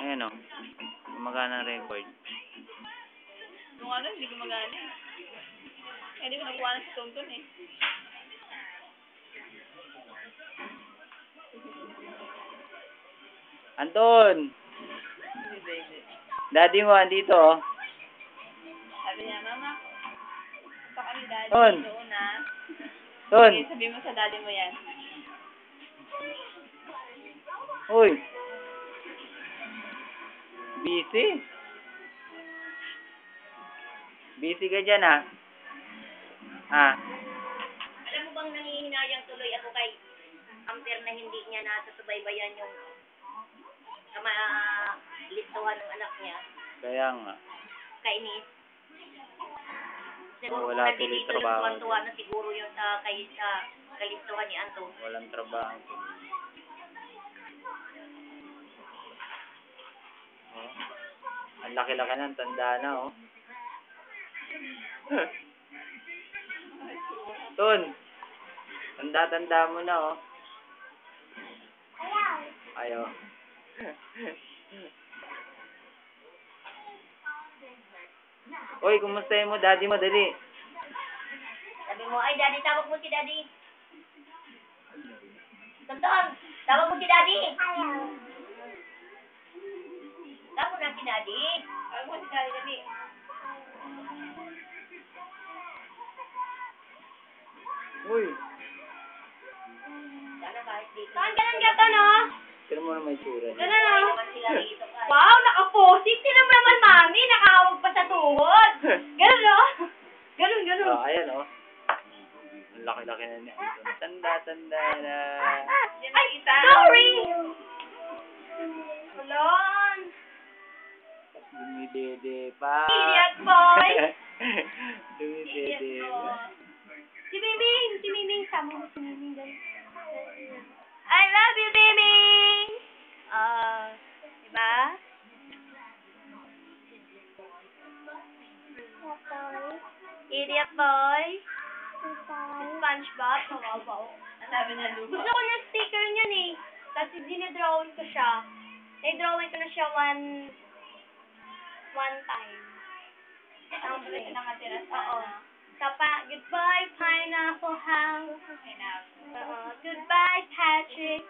Ayan o. Gumagana ang record. Nung ano, hindi gumagana eh. Hindi ko nakuha na si Tonton eh. Anton! Daddy mo, andito oh. Sabi niya, Mama, punta kami daddy Ton! doon na. Ton! Sige, sabihin mo sa daddy mo yan. Uy! Busy? Busy ka dyan ah. Ah. Alam mo bang nangihinayang tuloy ako kay Amper na hindi niya nasasubaybayan yung listuhan ng anak niya. Kaya nga. Kainis. Oh, Siguro wala kung tuloy nandito yung trabaho. tuwan-tuwa na siguro yung kalistuhan ni Anton. Walang trabaho. Oh. Ang laki-laki na, tanda na oh. Ton! Tanda-tanda mo na oh. Ayaw. Uy, kumustahin mo daddy mo, dali. Sabi mo, ay daddy, tawag mo si daddy. Tonton, tawag mo si daddy. Tawag mo na si daddy. Tawag mo si daddy, daddy. Uy, Sana kahit dito. Saan ka nang gato, no? tira mo na may tsura niya. Ano, no? Naman sila dito. Wow, naka-posit. Tinan mo naman, mami. Nakahawag pa sa tuhod. Ganun, no? Ganun, ganun. Oh, ayan oh. Ang laki-laki na niya. Tanda-tanda na. Ay, sorry! Malon! Dumidede pa. Idiot boy! Dumidede pa. Si Miming, sama mo si Miming dyan. I love you, Miming! Diba? Idiot boy! SpongeBob, kawawa. Ang sabi na lupa. Gusto ko ng sticker niyan eh. Tapos dinidrawin ko siya. Nai-drawin ko na siya one time. Ang bilis na natira sa oo. Goodbye, Pineapple House. Goodbye, Patrick.